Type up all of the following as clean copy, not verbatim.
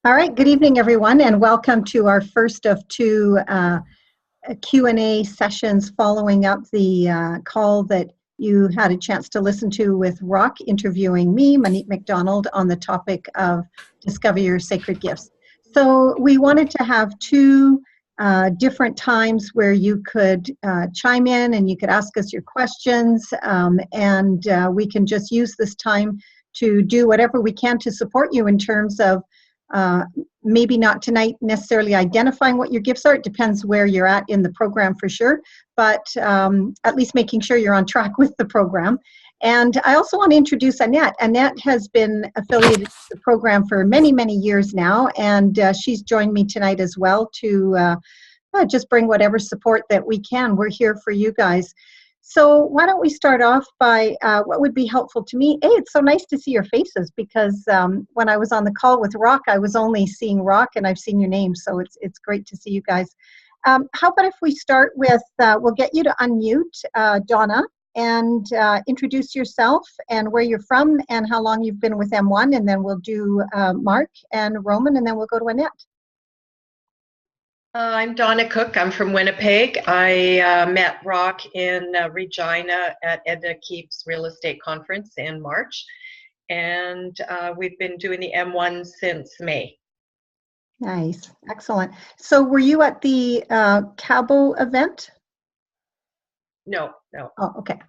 All right, good evening, everyone, and welcome to our first of two Q&A sessions following up the call that you had a chance to listen to with Rock interviewing me, Monique McDonald, on the topic of Discover Your Sacred Gifts. So we wanted to have two different times where you could chime in and you could ask us your questions, and we can just use this time to do whatever we can to support you in terms of maybe not tonight necessarily identifying what your gifts are. It depends where you're at in the program for sure, but at least making sure you're on track with the program. And I also want to introduce Annette. Annette has been affiliated with the program for many, many years now, and she's joined me tonight as well to just bring whatever support that we can. We're here for you guys. So why don't we start off by what would be helpful to me. It's so nice to see your faces because when I was on the call with Rock, I was only seeing Rock and I've seen your name, so it's great to see you guys. How about if we start with, we'll get you to unmute, Donna, and introduce yourself and where you're from and how long you've been with M1, and then we'll do Mark and Roman, and then we'll go to Annette. I'm Donna Cook. I'm from Winnipeg. I met Rock in Regina at Edna Keep's Real Estate Conference in March, and we've been doing the M1 since May. Nice, excellent. So were you at the Cabo event? No. Oh, okay.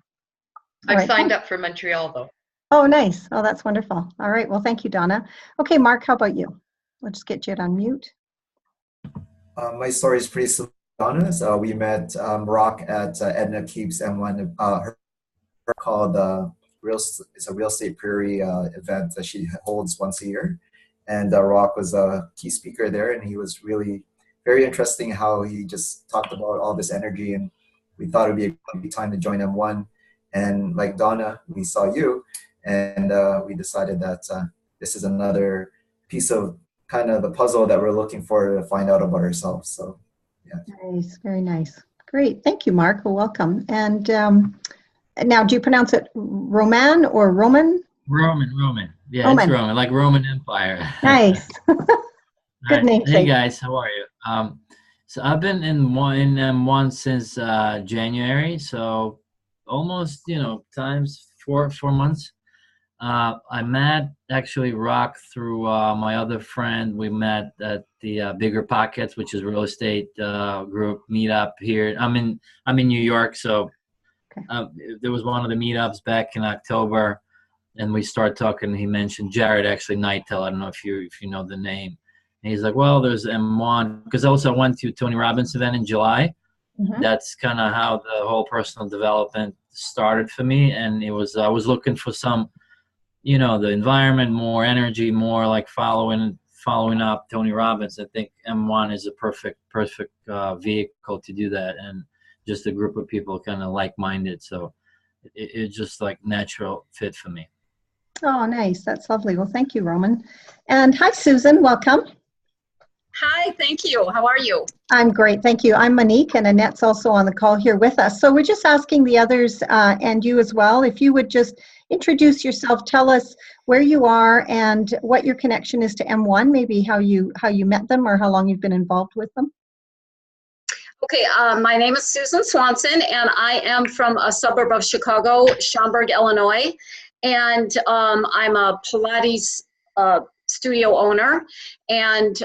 I've signed up for Montreal, though. Oh, nice. Oh, that's wonderful. All right, well, thank you, Donna. Okay, Mark, how about you? We'll just get you to unmute. My story is pretty similar to Donna's. We met Rock at Edna Keep's M1, her called it's a Real Estate Prairie event that she holds once a year. And Rock was a key speaker there, and he was really very interesting how he just talked about all this energy, and we thought it would be a good time to join M1. And like Donna, we saw you, and we decided that this is another piece of kind of the puzzle that we're looking for to find out about ourselves. So, yeah. Nice, very nice. Great, thank you, Mark. Well, welcome. And now, do you pronounce it Roman or Roman? Roman. Yeah, Roman. It's Roman, like Roman Empire. Nice. Good name. Hey guys, how are you? So I've been in M1 since January, so almost times 4 months. I met actually Rock through my other friend. We met at the Bigger Pockets, which is a real estate group meetup here. I'm in New York, so there was one of the meetups back in October, and we started talking. He mentioned Jared actually Nightel. I don't know if you know the name. And he's like, well, there's M1 because also I went to Tony Robbins event in July. Mm-hmm. That's kind of how the whole personal development started for me, and I was looking for some. The environment, more energy, more like following up Tony Robbins. I think M1 is a perfect vehicle to do that, and just a group of people kind of like-minded. So it's just like natural fit for me. Oh, nice. That's lovely. Well, thank you, Roman. And hi, Susan. Welcome. Hi, thank you. How are you? I'm great, thank you. I'm Monique, and Annette's also on the call here with us. So we're just asking the others and you as well, if you would just introduce yourself, tell us where you are and what your connection is to M1, maybe how you met them or how long you've been involved with them. Okay, my name is Susan Swanson, and I am from a suburb of Chicago, Schaumburg, Illinois, and I'm a Pilates studio owner and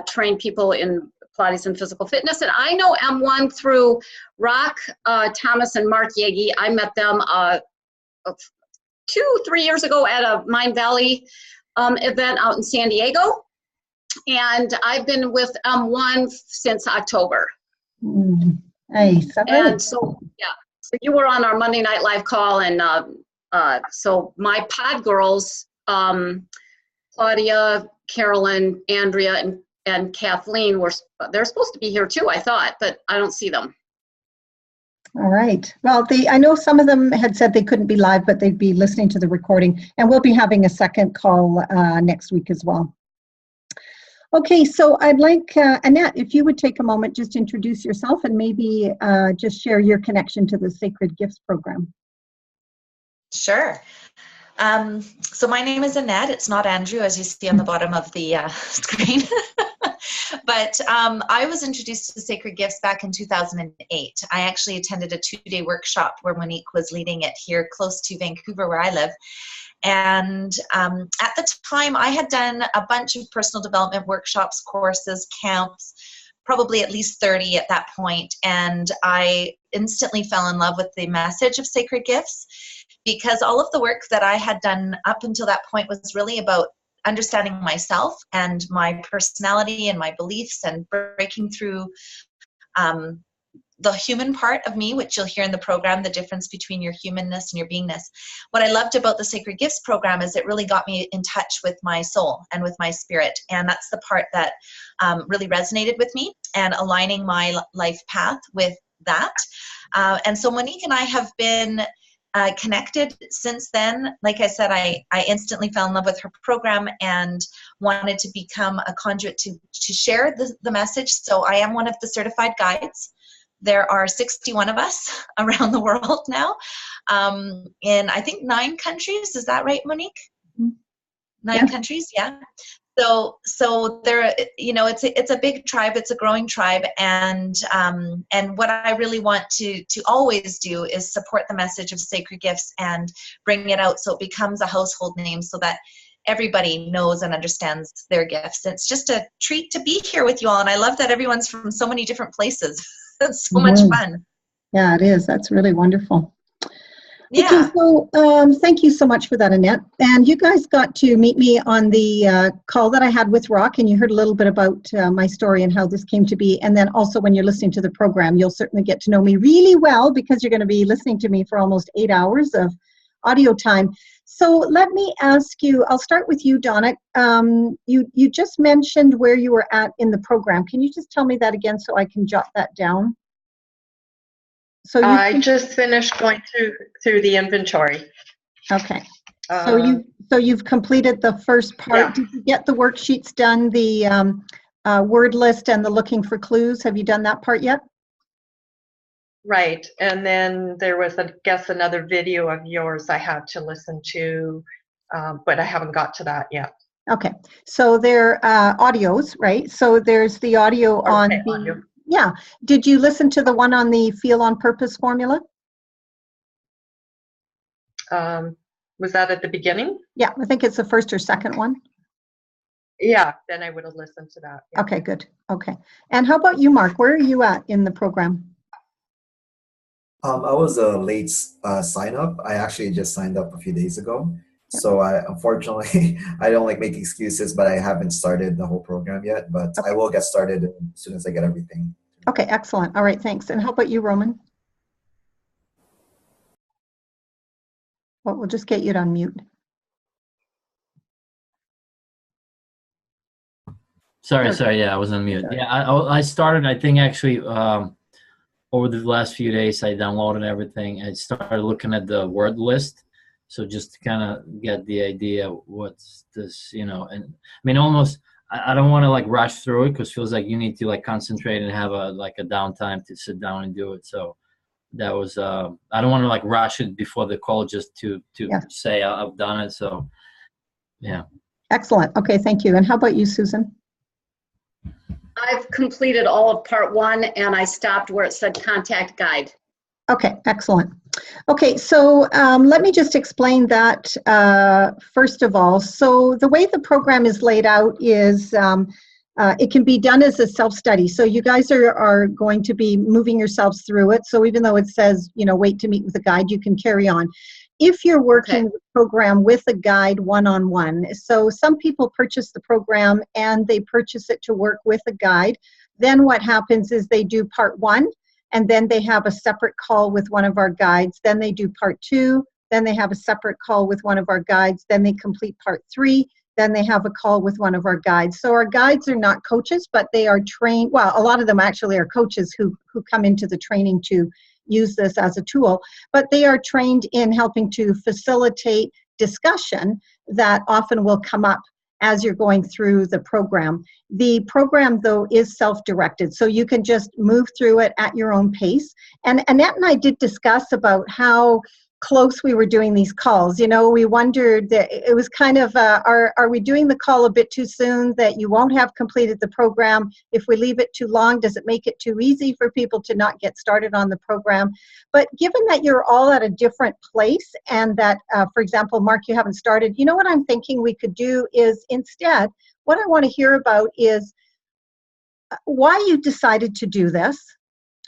train people in Pilates and physical fitness. And I know M1 through Rock Thomas and Mark Yagi. I met them 2-3 years ago at a Mind Valley event out in San Diego. And I've been with M1 since October. Nice. And so, yeah, so you were on our Monday Night Live call, and so my pod girls, Claudia, Carolyn, Andrea, and Kathleen they're supposed to be here too, I thought, but I don't see them. All right. Well, I know some of them had said they couldn't be live, but they'd be listening to the recording, and we'll be having a second call next week as well. Okay, so I'd like, Annette, if you would take a moment, just introduce yourself and maybe just share your connection to the Sacred Gifts program. Sure. So my name is Annette. It's not Andrew, as you see on the bottom of the screen. But I was introduced to Sacred Gifts back in 2008. I actually attended a 2-day workshop where Monique was leading it here close to Vancouver, where I live. And at the time, I had done a bunch of personal development workshops, courses, camps, probably at least 30 at that point. And I instantly fell in love with the message of Sacred Gifts, because all of the work that I had done up until that point was really about understanding myself and my personality and my beliefs, and breaking through the human part of me, which you'll hear in the program, the difference between your humanness and your beingness. What I loved about the Sacred Gifts program is it really got me in touch with my soul and with my spirit. And that's the part that really resonated with me, and aligning my life path with that. And so Monique and I have been connected since then. Like I said, I instantly fell in love with her program and wanted to become a conduit to share the message. So I am one of the certified guides. There are 61 of us around the world now, in I think 9 countries. Is that right, Monique? 9 countries, yeah. So there, you know, it's a big tribe. It's a growing tribe, and what I really want to always do is support the message of Sacred Gifts and bring it out so it becomes a household name, so that everybody knows and understands their gifts. And it's just a treat to be here with you all, and I love that everyone's from so many different places. It's so much fun. Yeah, it is. That's really wonderful. Yeah. Okay, so thank you so much for that, Annette. And you guys got to meet me on the call that I had with Rock, and you heard a little bit about my story and how this came to be. And then also when you're listening to the program, you'll certainly get to know me really well, because you're going to be listening to me for almost 8 hours of audio time. So let me ask you, I'll start with you, Donna. You just mentioned where you were at in the program. Can you just tell me that again so I can jot that down? So I just finished going through the inventory. Okay. So you've completed the first part. Yeah. Did you get the worksheets done, the word list and the looking for clues? Have you done that part yet? Right. And then there was, I guess, another video of yours I had to listen to, but I haven't got to that yet. Okay. So they're audios, right? So there's the audio on the... Audio. Yeah. Did you listen to the one on the Feel on Purpose formula? Was that at the beginning? Yeah, I think it's the first or second one. Yeah, then I would have listened to that. Yeah. Okay, good. Okay. And how about you, Mark? Where are you at in the program? I was a late sign up. I actually just signed up a few days ago. So unfortunately, I don't like make excuses, but I haven't started the whole program yet. But I will get started as soon as I get everything. Okay, excellent. All right, thanks. And how about you, Roman? Well, we'll just get you to unmute. Sorry. Yeah, I was on mute. Yeah, I started, I think, actually, over the last few days, I downloaded everything. I started looking at the word list. So just to kind of get the idea what's this, you know, and I mean, almost, I don't want to like rush through it, because it feels like you need to like concentrate and have a downtime to sit down and do it. So that was, I don't want to like rush it before the call just to say I've done it. So yeah. Excellent. Okay, thank you. And how about you, Susan? I've completed all of part 1, and I stopped where it said contact guide. Okay, excellent. Okay, so let me just explain that first of all. So the way the program is laid out is it can be done as a self-study. So you guys are going to be moving yourselves through it. So even though it says, you know, wait to meet with a guide, you can carry on. If you're working the program with a guide one-on-one, so some people purchase the program and they purchase it to work with a guide. Then what happens is they do part 1, and then they have a separate call with one of our guides. Then they do part 2, then they have a separate call with one of our guides. Then they complete part 3, then they have a call with one of our guides. So our guides are not coaches, but they are trained. Well, a lot of them actually are coaches who come into the training to use this as a tool, but they are trained in helping to facilitate discussion that often will come up as you're going through the program. The program, though, is self-directed, so you can just move through it at your own pace. And Annette and I did discuss about how close we were doing these calls. You know, we wondered that it was kind of, are we doing the call a bit too soon, that you won't have completed the program? If we leave it too long, does it make it too easy for people to not get started on the program? But given that you're all at a different place and that, for example, Mark, you haven't started, you know what I'm thinking we could do is instead, what I want to hear about is why you decided to do this,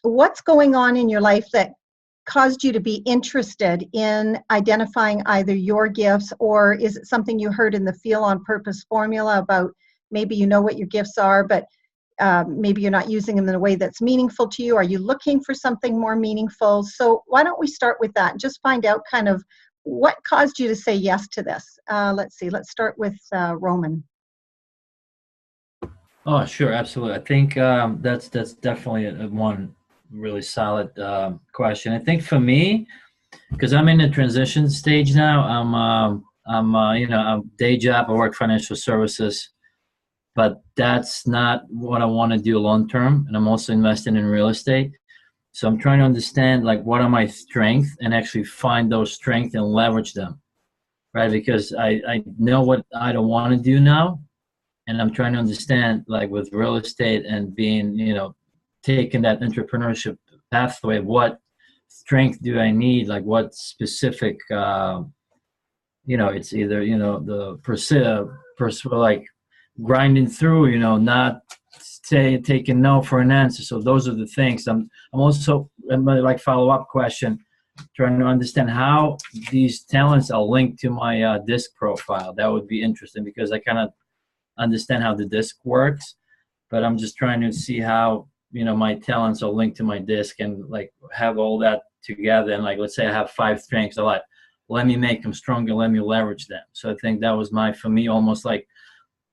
what's going on in your life that caused you to be interested in identifying either your gifts, or is it something you heard in the Feel on Purpose formula about maybe you know what your gifts are, but maybe you're not using them in a way that's meaningful to you? Are you looking for something more meaningful? So why don't we start with that and just find out kind of what caused you to say yes to this? Let's see, let's start with Roman. Oh, sure, absolutely. I think that's definitely one really solid question. I think for me, because I'm in the transition stage now, I'm you know, I'm day job, I work financial services, but that's not what I want to do long term. And I'm also investing in real estate. So I'm trying to understand like what are my strengths and actually find those strengths and leverage them, right? Because I know what I don't want to do now. And I'm trying to understand, like with real estate and being, you know, taking that entrepreneurship pathway, what strength do I need? Like what specific, you know, it's either, you know, the like grinding through, you know, not taking no for an answer. So those are the things. I'm also, like follow-up question, trying to understand how these talents are linked to my DISC profile. That would be interesting because I kind of understand how the DISC works, but I'm just trying to see how, you know, my talents are linked to my DISC and like have all that together. And like, let's say I have 5 strengths, a lot. Let me make them stronger. Let me leverage them. So I think that was for me, almost like,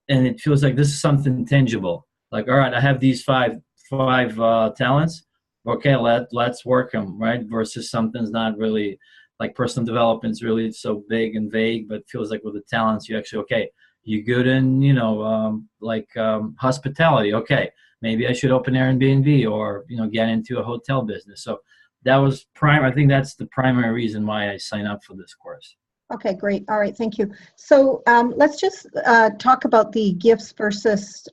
and it feels like this is something tangible. Like, all right, I have these five talents. Okay, let's work them, right? Versus something's not really, like personal development is really so big and vague, but it feels like with the talents, you actually, okay, you're good in, you know, hospitality. Okay, maybe I should open Airbnb or, you know, get into a hotel business. So that was I think that's the primary reason why I signed up for this course. Okay, great. All right, thank you. So let's just talk about the gifts versus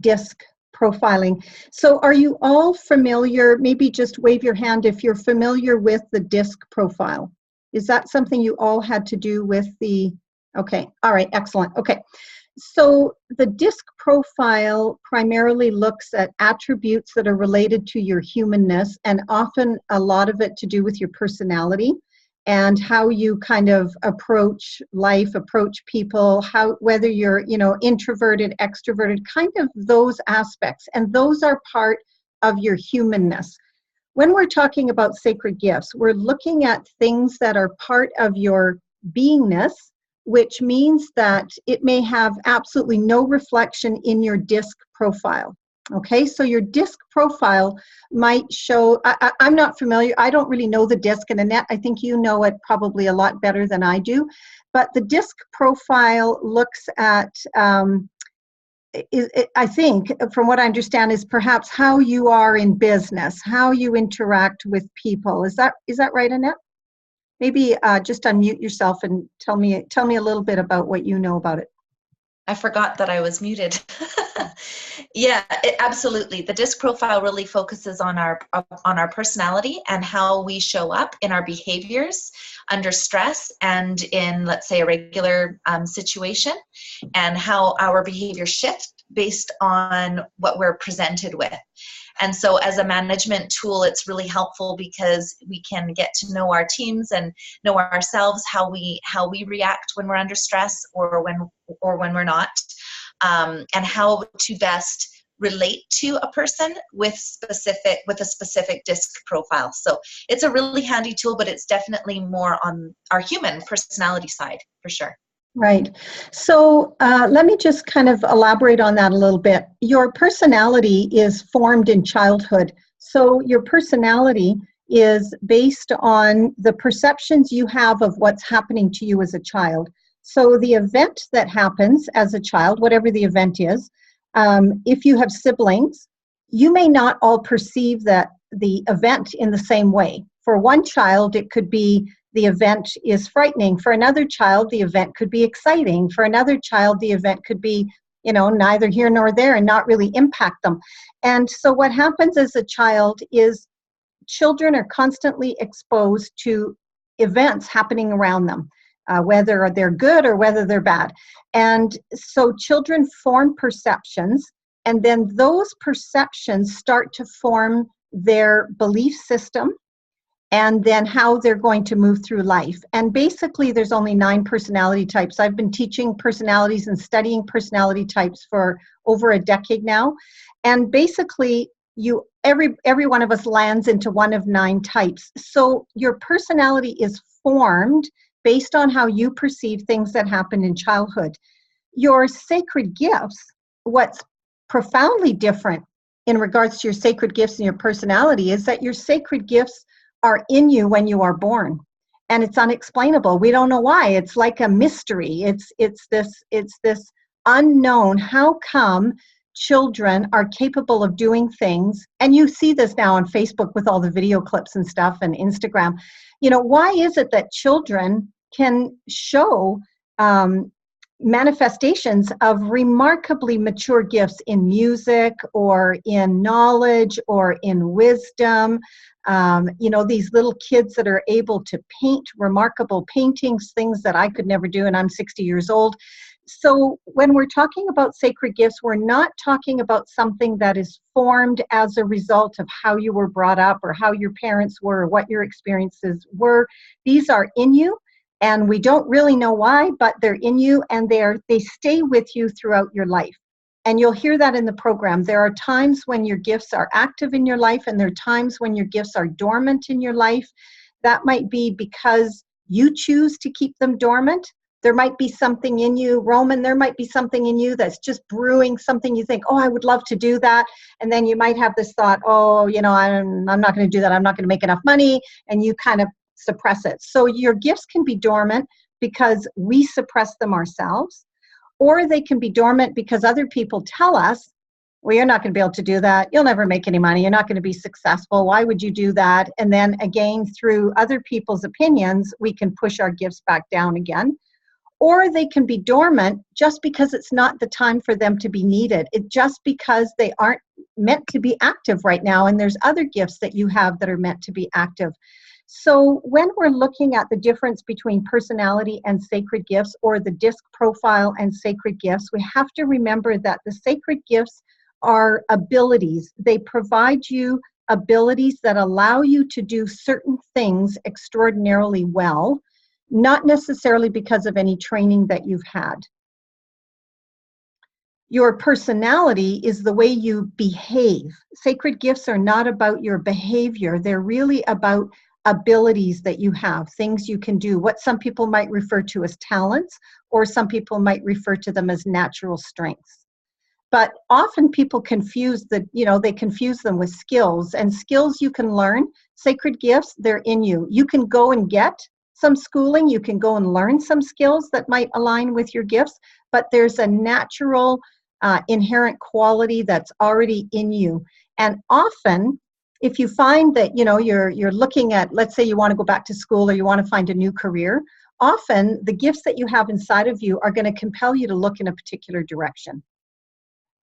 DISC profiling. So are you all familiar, maybe just wave your hand if you're familiar with the DISC profile. Is that something you all had to do with the, okay, all right, excellent. Okay, so the DISC profile primarily looks at attributes that are related to your humanness, and often a lot of it to do with your personality and how you kind of approach life, approach people, whether you're, you know, introverted, extroverted, kind of those aspects. And those are part of your humanness. When we're talking about sacred gifts, we're looking at things that are part of your beingness, which means that it may have absolutely no reflection in your DISC profile. Okay, so your DISC profile might show, I'm not familiar, I don't really know the DISC, and Annette, I think you know it probably a lot better than I do, but the DISC profile looks at, I think, from what I understand, is perhaps how you are in business, how you interact with people. Is that right, Annette? Maybe just unmute yourself and tell me a little bit about what you know about it. I forgot that I was muted. Yeah, absolutely. The DISC profile really focuses on our personality and how we show up in our behaviors under stress and in, let's say, a regular situation, and how our behaviors shift based on what we're presented with. And so as a management tool, it's really helpful because we can get to know our teams and know ourselves, how we react when we're under stress or when we're not, and how to best relate to a person with a specific DISC profile. So it's a really handy tool, but it's definitely more on our human personality side for sure. Right. So let me just kind of elaborate on that a little bit. Your personality is formed in childhood. So your personality is based on the perceptions you have of what's happening to you as a child. So the event that happens as a child, whatever the event is, if you have siblings, you may not all perceive the event in the same way. For one child, it could be the event is frightening. For another child, the event could be exciting. For another child, the event could be, neither here nor there and not really impact them. And so what happens as a child is children are constantly exposed to events happening around them, whether they're good or whether they're bad. And so children form perceptions, and then those perceptions start to form their belief system and then how they're going to move through life. And basically, there's only 9 personality types. I've been teaching personalities and studying personality types for over a decade now. And basically, every one of us lands into one of 9 types. So your personality is formed based on how you perceive things that happened in childhood. Your sacred gifts, what's profoundly different in regards to your sacred gifts and your personality is that your sacred gifts are in you when you are born, and it's unexplainable. We don't know why. It's like a mystery. It's this unknown. How come children are capable of doing things? And you see this now on Facebook with all the video clips and stuff, and Instagram. Why is it that children can show manifestations of remarkably mature gifts in music or in knowledge or in wisdom? These little kids that are able to paint remarkable paintings, things that I could never do, and I'm 60 years old. So when we're talking about sacred gifts, we're not talking about something that is formed as a result of how you were brought up or how your parents were or what your experiences were. These are in you, and we don't really know why, but they're in you, and they stay with you throughout your life. And you'll hear that in the program. There are times when your gifts are active in your life, and there are times when your gifts are dormant in your life. That might be because you choose to keep them dormant. There might be something in you, Roman, there might be something in you that's just brewing something. You think, oh, I would love to do that. And then you might have this thought, oh, I'm not going to do that. I'm not going to make enough money. And you kind of suppress it. So your gifts can be dormant because we suppress them ourselves, or they can be dormant because other people tell us, well, you're not going to be able to do that. You'll never make any money. You're not going to be successful. Why would you do that? And then again, through other people's opinions, we can push our gifts back down again. Or they can be dormant just because it's not the time for them to be needed. Just because they aren't meant to be active right now, and there's other gifts that you have that are meant to be active. So when we're looking at the difference between personality and sacred gifts, or the DISC profile and sacred gifts, we have to remember that the sacred gifts are abilities. They provide you abilities that allow you to do certain things extraordinarily well, not necessarily because of any training that you've had. Your personality is the way you behave. Sacred gifts are not about your behavior. They're really about abilities that you have, things you can do, what some people might refer to as talents, or some people might refer to them as natural strengths. But often people confuse they confuse them with skills, and skills you can learn. Sacred gifts, they're in you. You can go and get some schooling, you can go and learn some skills that might align with your gifts, but there's a natural inherent quality that's already in you. And often, if you find that you're looking at, let's say you want to go back to school or you want to find a new career, often the gifts that you have inside of you are going to compel you to look in a particular direction.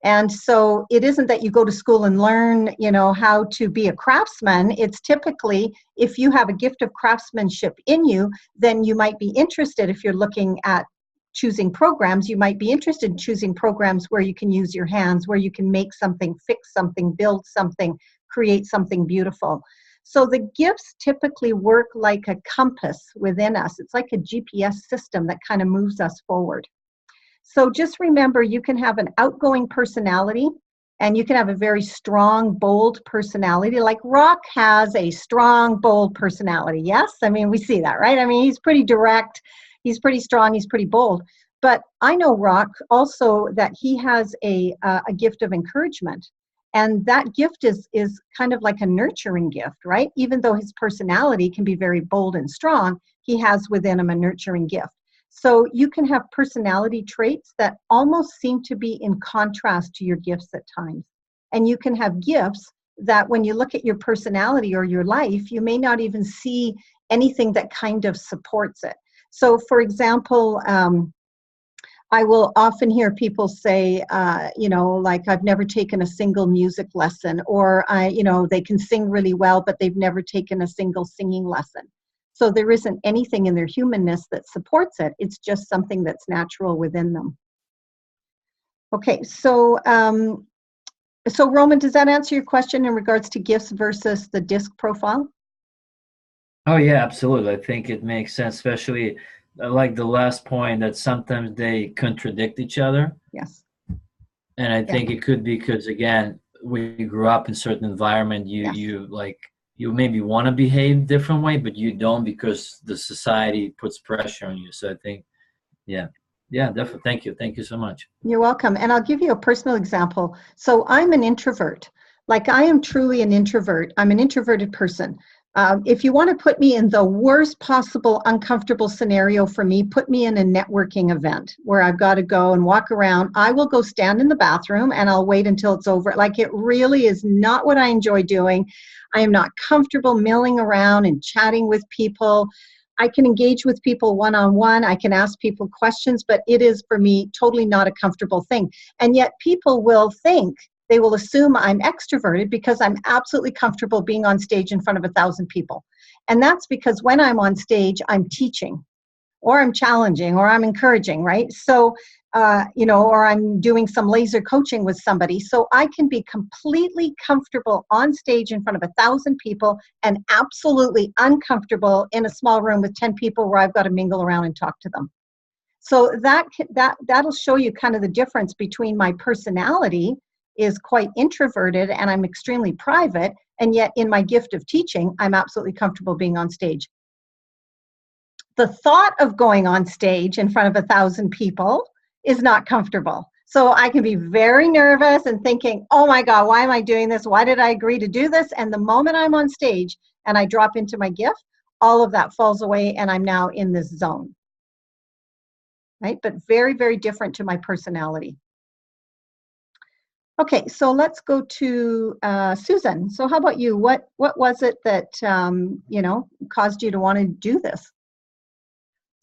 And so it isn't that you go to school and learn, how to be a craftsman. It's typically, if you have a gift of craftsmanship in you, then you might be interested, if you're looking at choosing programs, you might be interested in choosing programs where you can use your hands, where you can make something, fix something, build something, create something beautiful. So the gifts typically work like a compass within us. It's like a GPS system that kind of moves us forward. So just remember, you can have an outgoing personality, and you can have a very strong, bold personality. Like Rock has a strong, bold personality. Yes? I mean, we see that, right? I mean, he's pretty direct, he's pretty strong, he's pretty bold. But I know Rock also that he has a gift of encouragement. And that gift is kind of like a nurturing gift, right? Even though his personality can be very bold and strong, he has within him a nurturing gift. So you can have personality traits that almost seem to be in contrast to your gifts at times. And you can have gifts that when you look at your personality or your life, you may not even see anything that kind of supports it. So for example, I will often hear people say, like, I've never taken a single music lesson, or they can sing really well, but they've never taken a single singing lesson. So there isn't anything in their humanness that supports it. It's just something that's natural within them. Okay, so Roman, does that answer your question in regards to gifts versus the DISC profile? Oh yeah, absolutely. I think it makes sense, especially like the last point that sometimes they contradict each other. Yes. And I think it could be because, again, we grew up in a certain environment, you maybe want to behave different way, but you don't because the society puts pressure on you. So I think, yeah, definitely. Thank you so much. You're welcome. And I'll give you a personal example. So I'm an introvert. Like, I am truly an introvert. I'm an introverted person. If you want to put me in the worst possible uncomfortable scenario for me, put me in a networking event where I've got to go and walk around. I will go stand in the bathroom and I'll wait until it's over. Like, it really is not what I enjoy doing. I am not comfortable milling around and chatting with people. I can engage with people one-on-one. I can ask people questions, but it is for me totally not a comfortable thing. And yet people will think, they will assume I'm extroverted because I'm absolutely comfortable being on stage in front of 1,000 people. And that's because when I'm on stage, I'm teaching, or I'm challenging, or I'm encouraging, right? So, or I'm doing some laser coaching with somebody. So I can be completely comfortable on stage in front of 1,000 people and absolutely uncomfortable in a small room with 10 people where I've got to mingle around and talk to them. So that'll show you kind of the difference between my personality is quite introverted and I'm extremely private, and yet in my gift of teaching, I'm absolutely comfortable being on stage. The thought of going on stage in front of 1,000 people is not comfortable. So I can be very nervous and thinking, oh my God, why am I doing this? Why did I agree to do this? And the moment I'm on stage and I drop into my gift, all of that falls away and I'm now in this zone. Right? But very, very different to my personality. Okay, so let's go to Susan. So how about you? What was it that caused you to want to do this?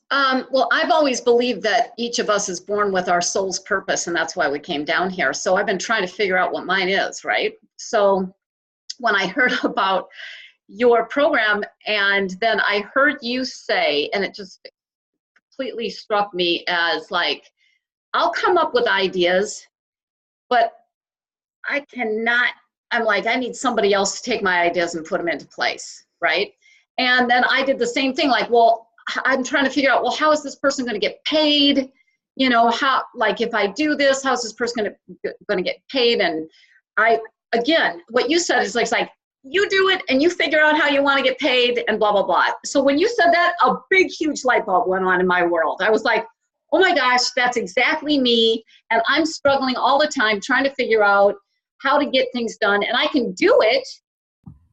Well, I've always believed that each of us is born with our soul's purpose, and that's why we came down here. So I've been trying to figure out what mine is, right? So when I heard about your program, and then I heard you say, and it just completely struck me as like, I'll come up with ideas, but I'm like, I need somebody else to take my ideas and put them into place, right? And then I did the same thing, like, well, I'm trying to figure out, well, how is this person going to get paid? How, like, if I do this, how is this person going to get paid? And again, what you said is like, you do it and you figure out how you want to get paid and blah, blah, blah. So when you said that, a big, huge light bulb went on in my world. I was like, oh my gosh, that's exactly me. And I'm struggling all the time trying to figure out how to get things done. And I can do it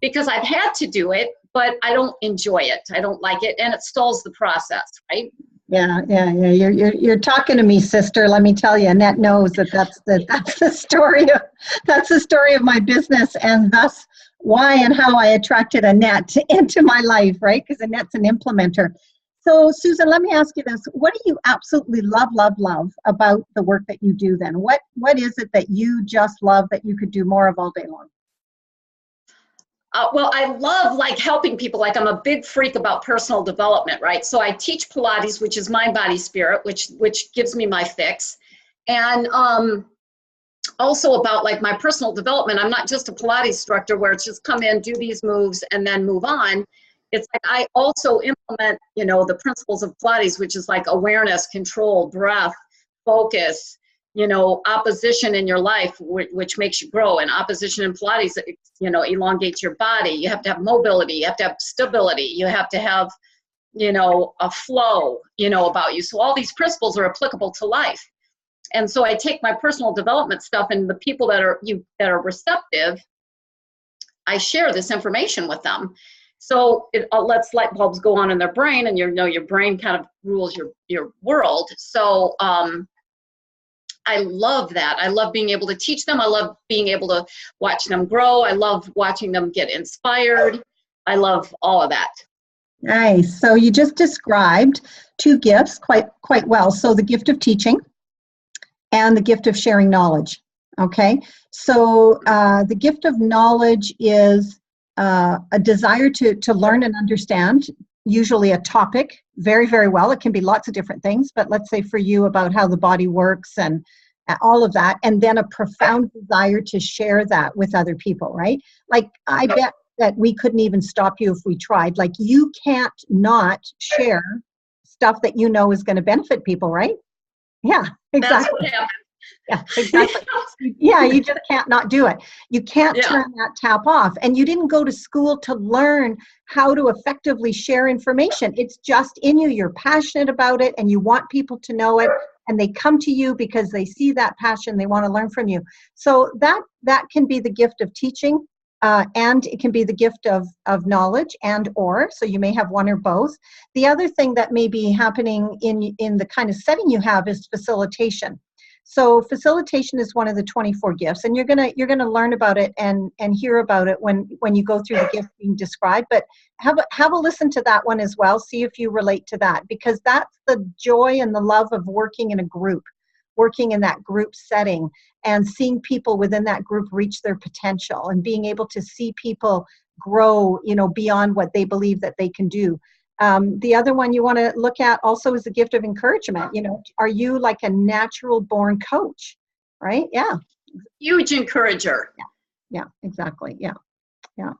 because I've had to do it, but I don't enjoy it. I don't like it. And it stalls the process, right? Yeah. You're talking to me, sister. Let me tell you, Annette knows that's the story of my business, and thus why and how I attracted Annette into my life, right? Because Annette's an implementer. So Susan, let me ask you this. What do you absolutely love about the work that you do then? What is it that you just love that you could do more of all day long? Well, I love like helping people. Like, I'm a big freak about personal development, right? So I teach Pilates, which is mind, body, spirit, which gives me my fix. And also about like my personal development. I'm not just a Pilates instructor where it's just come in, do these moves, and then move on. It's like I also implement, the principles of Pilates, which is like awareness, control, breath, focus, opposition in your life, which makes you grow. And opposition in Pilates, elongates your body. You have to have mobility. You have to have stability. You have to have, a flow, about you. So all these principles are applicable to life. And so I take my personal development stuff, and the people that are receptive, I share this information with them. So it lets light bulbs go on in their brain, and your brain kind of rules your world. So I love that. I love being able to teach them. I love being able to watch them grow. I love watching them get inspired. I love all of that. Nice. So you just described two gifts quite well. So the gift of teaching and the gift of sharing knowledge. Okay. So the gift of knowledge is a desire to learn and understand, usually a topic, very, very well. It can be lots of different things, but let's say for you about how the body works and all of that, and then a profound desire to share that with other people, right? Like, I bet that we couldn't even stop you if we tried. Like, you can't not share stuff that you know is going to benefit people, right? Yeah, exactly. That's what happened. Yeah, exactly. Yeah, you just can't not do it. You can't turn that tap off. And you didn't go to school to learn how to effectively share information. It's just in you. You're passionate about it and you want people to know it. And they come to you because they see that passion. They want to learn from you. So that can be the gift of teaching. And it can be the gift of knowledge so you may have one or both. The other thing that may be happening in the kind of setting you have is facilitation. So facilitation is one of the 24 gifts, and you're gonna learn about it and hear about it when you go through the gift being described. But have a listen to that one as well. See if you relate to that, because that's the joy and the love of working in a group, working in that group setting, and seeing people within that group reach their potential and being able to see people grow, beyond what they believe that they can do. The other one you want to look at also is the gift of encouragement. Are you like a natural born coach, right? Yeah. Huge encourager. Yeah, exactly. Yeah.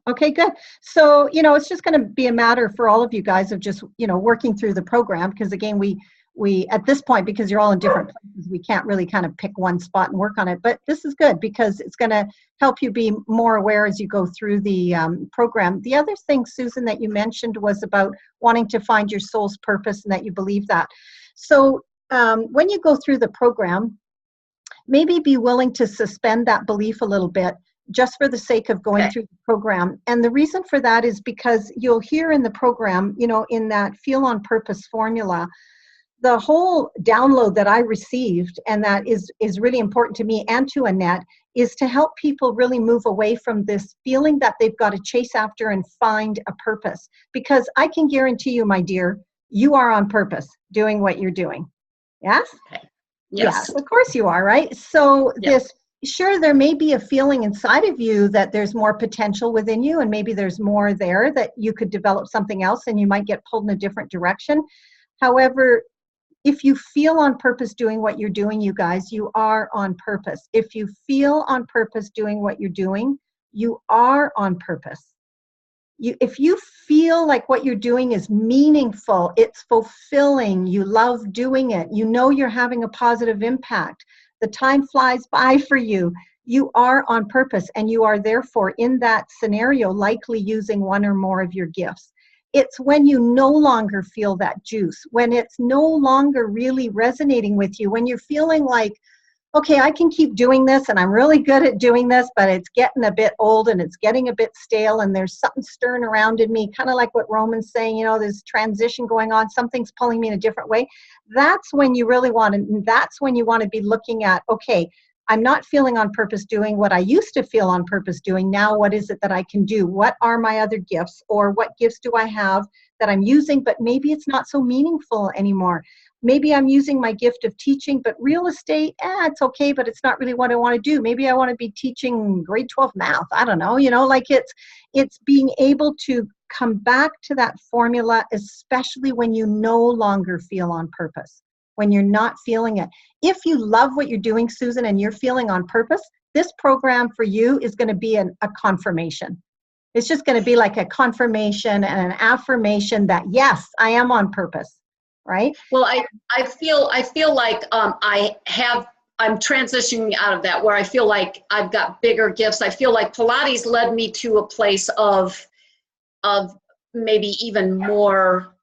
Okay, good. So, it's just going to be a matter for all of you guys of just, working through the program, because again, we at this point, because you're all in different places, we can't really kind of pick one spot and work on it. But this is good because it's going to help you be more aware as you go through the program. The other thing, Susan, that you mentioned was about wanting to find your soul's purpose and that you believe that. So when you go through the program, maybe be willing to suspend that belief a little bit, just for the sake of going through the program. And the reason for that is because you'll hear in the program, in that Feel on Purpose formula, the whole download that I received, and that is really important to me and to Annette, is to help people really move away from this feeling that they've got to chase after and find a purpose. Because I can guarantee you, my dear, you are on purpose doing what you're doing. Yes? Okay. Yes. Of course you are, right? So sure, there may be a feeling inside of you that there's more potential within you, and maybe there's more there that you could develop something else and you might get pulled in a different direction. However, if you feel on purpose doing what you're doing, you guys, you are on purpose. If you feel on purpose doing what you're doing, you are on purpose. If you feel like what you're doing is meaningful, it's fulfilling, you love doing it, you're having a positive impact, the time flies by for you, you are on purpose, and you are therefore in that scenario likely using one or more of your gifts. It's when you no longer feel that juice, when it's no longer really resonating with you, when you're feeling like, okay, I can keep doing this and I'm really good at doing this, but it's getting a bit old and it's getting a bit stale and there's something stirring around in me, kind of like what Roman's saying, there's transition going on, something's pulling me in a different way. That's when you really want to, that's when you want to be looking at, okay, I'm not feeling on purpose doing what I used to feel on purpose doing. Now, what is it that I can do? What are my other gifts, or what gifts do I have that I'm using, but maybe it's not so meaningful anymore? Maybe I'm using my gift of teaching, but real estate, it's okay, but it's not really what I want to do. Maybe I want to be teaching grade 12 math. I don't know, like it's being able to come back to that formula, especially when you no longer feel on purpose, when you're not feeling it. If you love what you're doing, Susan, and you're feeling on purpose, this program for you is going to be a confirmation. It's just going to be like a confirmation and an affirmation that, yes, I am on purpose, right? Well, I feel like I'm transitioning out of that, where I feel like I've got bigger gifts. I feel like Pilates led me to a place of maybe even more,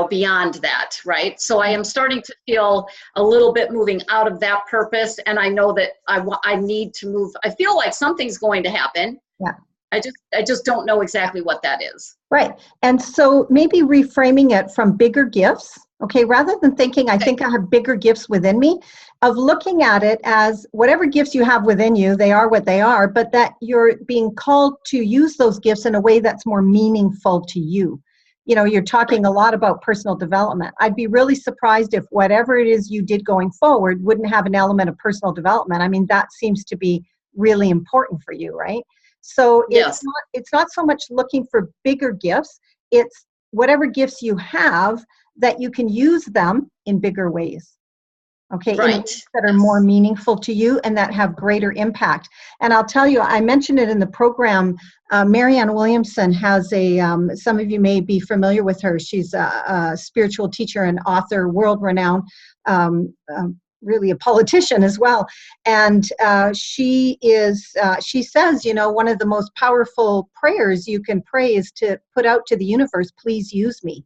beyond that, right? So I am starting to feel a little bit moving out of that purpose, and I know that I need to move. I feel like something's going to happen. Yeah. I just don't know exactly what that is. Right. And so maybe reframing it from bigger gifts, okay, rather than thinking, I think I have bigger gifts within me, of looking at it as whatever gifts you have within you, they are what they are, but that you're being called to use those gifts in a way that's more meaningful to you. you're talking a lot about personal development. I'd be really surprised if whatever it is you did going forward wouldn't have an element of personal development. I mean, that seems to be really important for you, right? So Yes. it's not so much looking for bigger gifts. It's whatever gifts you have that you can use them in bigger ways. Okay, in Right. ways that are more meaningful to you and that have greater impact. And I'll tell you, I mentioned it in the program. Marianne Williamson has some of you may be familiar with her. She's a spiritual teacher and author, world-renowned, really a politician as well. And she says, one of the most powerful prayers you can pray is to put out to the universe, please use me.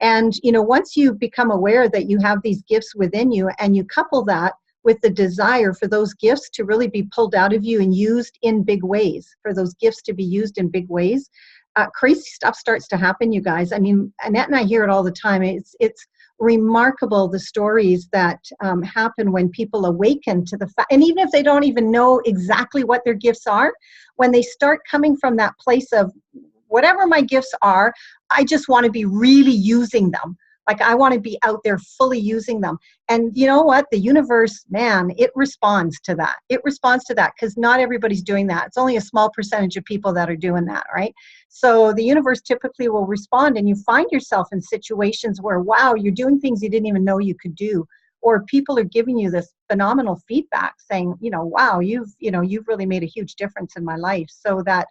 And, once you become aware that you have these gifts within you and you couple that with the desire for those gifts to really be pulled out of you and used in big ways, for those gifts to be used in big ways, crazy stuff starts to happen, you guys. I mean, Annette and I hear it all the time. It's remarkable, the stories that happen when people awaken to the fact, and even if they don't even know exactly what their gifts are, when they start coming from that place of, whatever my gifts are, I just want to be really using them. Like, I want to be out there fully using them. And you know what? The universe, man, it responds to that. It responds to that because not everybody's doing that. It's only a small percentage of people that are doing that, right? So the universe typically will respond, and you find yourself in situations where, wow, you're doing things you didn't even know you could do. Or people are giving you this phenomenal feedback saying, wow, you've really made a huge difference in my life. So that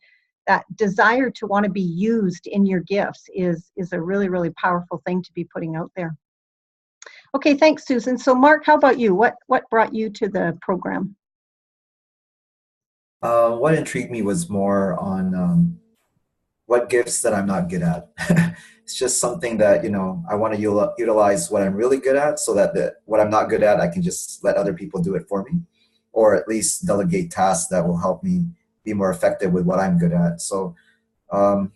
desire to want to be used in your gifts is a really, really powerful thing to be putting out there. Okay, thanks, Susan. So Mark, how about you? What brought you to the program? What intrigued me was more on what gifts that I'm not good at. It's just something that, I want to utilize what I'm really good at so that what I'm not good at, I can just let other people do it for me, or at least delegate tasks that will help me be more effective with what I'm good at. So I'm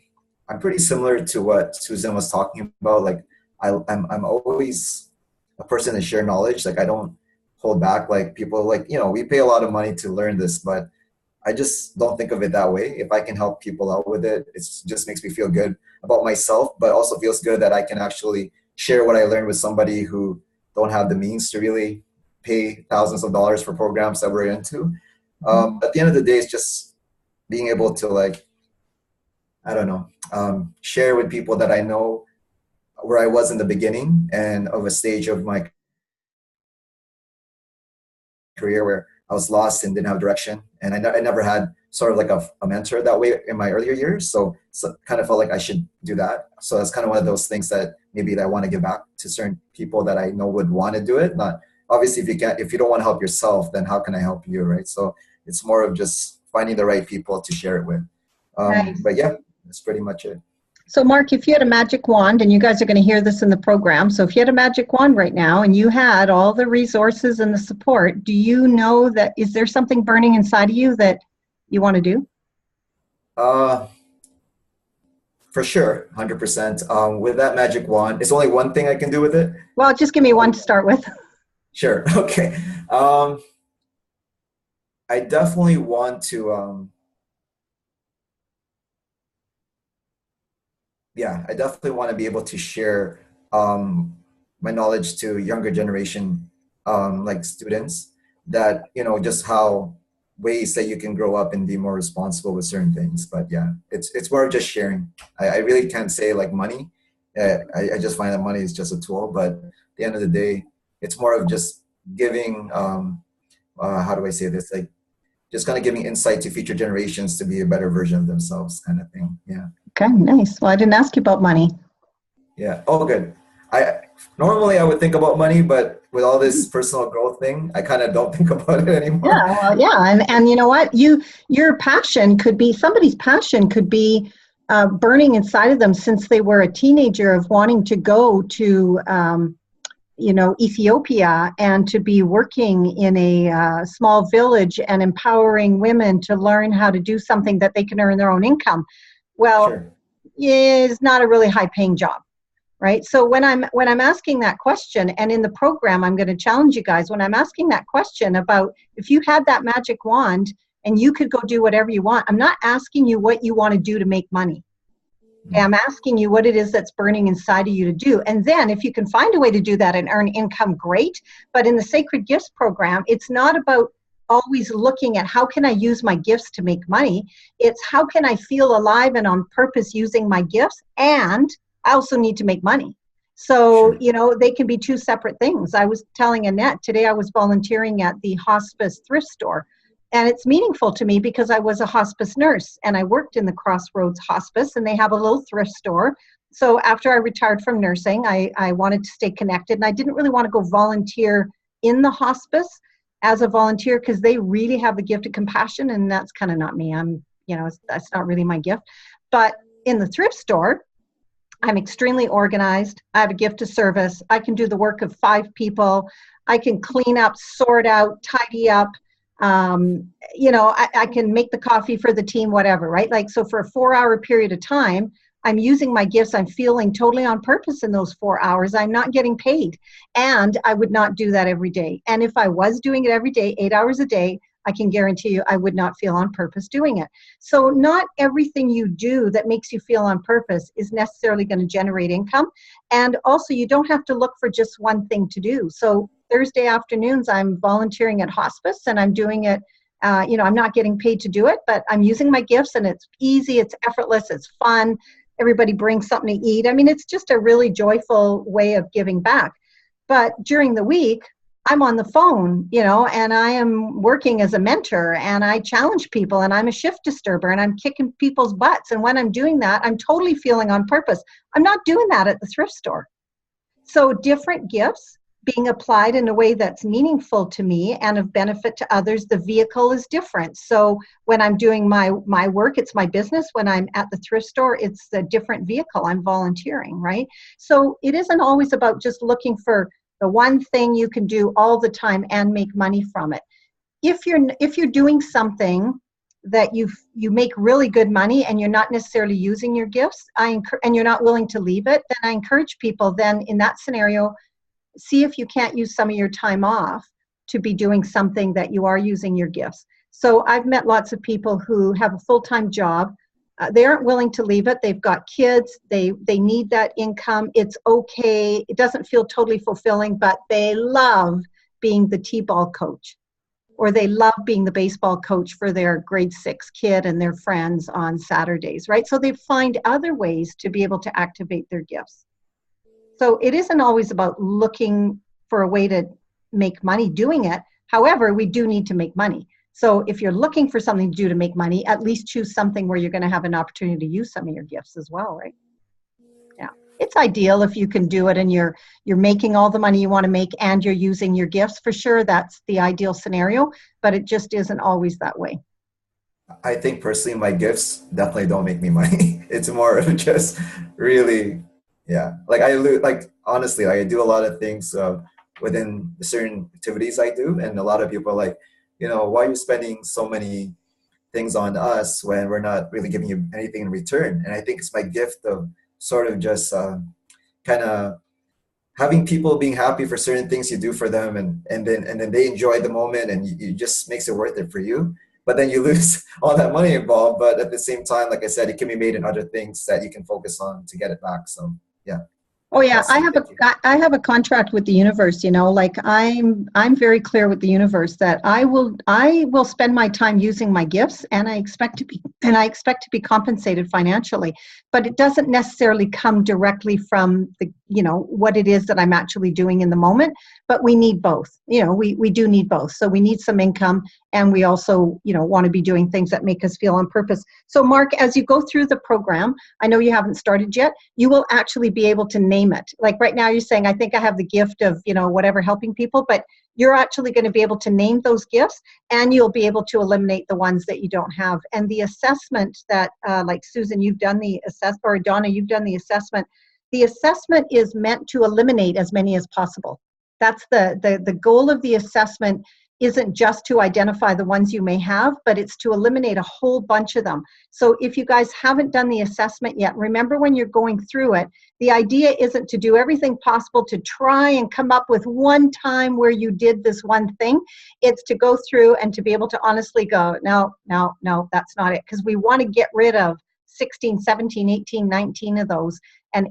pretty similar to what Susan was talking about. Like I'm always a person to share knowledge. Like I don't hold back. Like people we pay a lot of money to learn this, but I just don't think of it that way. If I can help people out with it, it just makes me feel good about myself, but also feels good that I can actually share what I learned with somebody who don't have the means to really pay thousands of dollars for programs that we're into. At the end of the day, it's just being able to share with people that I know where I was in the beginning and of a stage of my career where I was lost and didn't have direction. And I never had sort of like a mentor that way in my earlier years. So kind of felt like I should do that. So that's kind of one of those things that maybe I want to give back to certain people that I know would want to do it. Not obviously if you don't want to help yourself, then how can I help you, right? So it's more of just finding the right people to share it with. Nice. But yeah, that's pretty much it. So Mark, if you had a magic wand, and you guys are going to hear this in the program, so if you had a magic wand right now and you had all the resources and the support, do you know that, is there something burning inside of you that you want to do? For sure, 100%. With that magic wand, it's only one thing I can do with it. Well, just give me one to start with. Sure, okay. I definitely want to, I definitely want to be able to share my knowledge to younger generation, like students, that, just how ways that you can grow up and be more responsible with certain things. But yeah, it's more of just sharing. I really can't say like money. I just find that money is just a tool, but at the end of the day, it's more of just giving, how do I say this? Like, just kind of giving insight to future generations to be a better version of themselves, kind of thing. Yeah. Okay, nice. Well, I didn't ask you about money. Yeah. Oh, good. Normally I would think about money, but with all this personal growth thing, I kind of don't think about it anymore. Yeah, well, yeah, and you know what? Your passion could be, somebody's passion could be burning inside of them since they were a teenager, of wanting to go to Ethiopia and to be working in a small village and empowering women to learn how to do something that they can earn their own income. Well, Sure. It's not a really high-paying job, right? So when I'm asking that question, and in the program, I'm going to challenge you guys, when I'm asking that question about if you had that magic wand and you could go do whatever you want, I'm not asking you what you want to do to make money. I'm asking you what it is that's burning inside of you to do. And then if you can find a way to do that and earn income, great. But in the Sacred Gifts program, it's not about always looking at how can I use my gifts to make money. It's how can I feel alive and on purpose using my gifts, and I also need to make money. So, Sure. you know, they can be two separate things. I was telling Annette today, I was volunteering at the hospice thrift store. And it's meaningful to me because I was a hospice nurse and I worked in the Crossroads Hospice, and they have a little thrift store. So after I retired from nursing, I wanted to stay connected, and I didn't really want to go volunteer in the hospice as a volunteer because they really have the gift of compassion, and that's kind of not me. That's not really my gift. But in the thrift store, I'm extremely organized. I have a gift of service. I can do the work of 5 people. I can clean up, sort out, tidy up. I can make the coffee for the team, whatever, right? Like, so for a 4-hour period of time, I'm using my gifts. I'm feeling totally on purpose in those 4 hours. I'm not getting paid. And I would not do that every day. And if I was doing it every day, 8 hours a day, I can guarantee you I would not feel on purpose doing it. So not everything you do that makes you feel on purpose is necessarily going to generate income. And also, you don't have to look for just one thing to do. So Thursday afternoons, I'm volunteering at hospice, and I'm doing it, I'm not getting paid to do it, but I'm using my gifts, and it's easy, it's effortless, it's fun. Everybody brings something to eat. I mean, it's just a really joyful way of giving back. But during the week, I'm on the phone, and I am working as a mentor, and I challenge people, and I'm a shift disturber, and I'm kicking people's butts. And when I'm doing that, I'm totally feeling on purpose. I'm not doing that at the thrift store. So different gifts being applied in a way that's meaningful to me and of benefit to others, the vehicle is different. So when I'm doing my work, it's my business. When I'm at the thrift store, it's a different vehicle. I'm volunteering, right? So it isn't always about just looking for the one thing you can do all the time and make money from it. If you're doing something that you make really good money and you're not necessarily using your gifts, and you're not willing to leave it, then I encourage people then in that scenario, see if you can't use some of your time off to be doing something that you are using your gifts. So I've met lots of people who have a full-time job. They aren't willing to leave it. They've got kids. They need that income. It's okay. It doesn't feel totally fulfilling, but they love being the T-ball coach, or they love being the baseball coach for their grade 6 kid and their friends on Saturdays, right? So they find other ways to be able to activate their gifts. So it isn't always about looking for a way to make money doing it. However, we do need to make money. So if you're looking for something to do to make money, at least choose something where you're going to have an opportunity to use some of your gifts as well, right? Yeah. It's ideal if you can do it and you're making all the money you want to make and you're using your gifts, for sure. That's the ideal scenario, but it just isn't always that way. I think personally, my gifts definitely don't make me money. It's more of just really, yeah. Honestly, I do a lot of things within certain activities I do, and a lot of people are like, why are you spending so many things on us when we're not really giving you anything in return? And I think it's my gift of sort of just kind of having people being happy for certain things you do for them, and then they enjoy the moment, and it just makes it worth it for you. But then you lose all that money involved. But at the same time, like I said, it can be made in other things that you can focus on to get it back. So yeah. Oh yeah, Awesome. I have a contract with the universe, like I'm very clear with the universe that I will spend my time using my gifts, and I expect to be compensated financially, but it doesn't necessarily come directly from the what it is that I'm actually doing in the moment, but we need both. We do need both. So we need some income, and we also want to be doing things that make us feel on purpose. So Mark, as you go through the program, I know you haven't started yet, you will actually be able to name it. Like right now you're saying, I think I have the gift of whatever, helping people, but you're actually going to be able to name those gifts, and you'll be able to eliminate the ones that you don't have. And the assessment that like Susan, you've done the assessment, or Donna, you've done the assessment. The assessment is meant to eliminate as many as possible. That's the goal of the assessment. Isn't just to identify the ones you may have, but it's to eliminate a whole bunch of them. So if you guys haven't done the assessment yet, remember when you're going through it, the idea isn't to do everything possible to try and come up with one time where you did this one thing. It's to go through and to be able to honestly go, no, that's not it. Because we want to get rid of 16, 17, 18, 19 of those and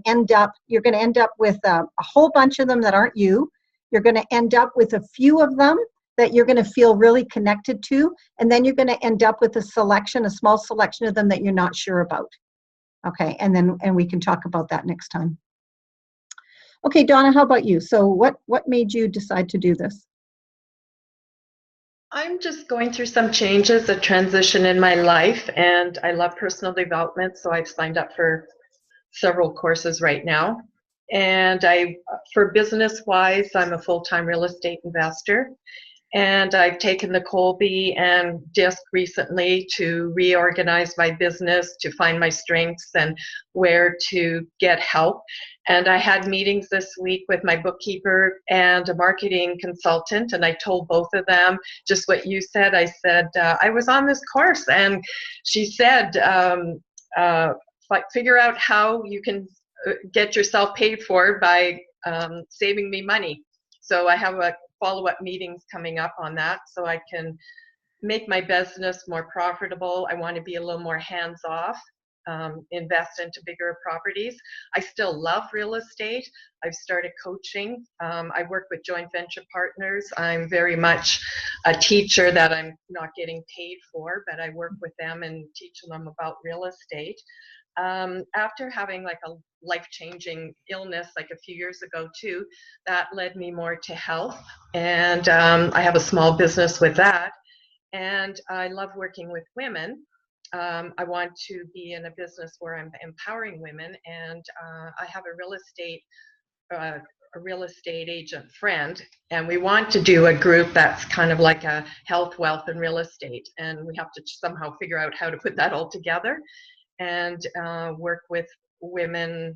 you're going to end up with a whole bunch of them that aren't you. You're going to end up with a few of them that you're going to feel really connected to. And then you're going to end up with a small selection of them that you're not sure about. Okay, and we can talk about that next time. Okay, Donna, how about you? So what made you decide to do this? I'm just going through some changes, a transition in my life, and I love personal development, so I've signed up for several courses right now. And for business-wise, I'm a full-time real estate investor, and I've taken the Kolbe and DISC recently to reorganize my business, to find my strengths and where to get help. And I had meetings this week with my bookkeeper and a marketing consultant, and I told both of them just what you said. I said, I was on this course, and she said, figure out how you can get yourself paid for by saving me money. So I have a follow-up meetings coming up on that so I can make my business more profitable. I want to be a little more hands-off, invest into bigger properties. I still love real estate. I've started coaching. I work with joint venture partners. I'm very much a teacher that I'm not getting paid for, but I work with them and teach them about real estate. After having like a life-changing illness like a few years ago too, that led me more to health, and I have a small business with that, and I love working with women. I want to be in a business where I'm empowering women, and I have a real estate agent friend, and we want to do a group that's kind of like a health, wealth, and real estate, and we have to somehow figure out how to put that all together and work with women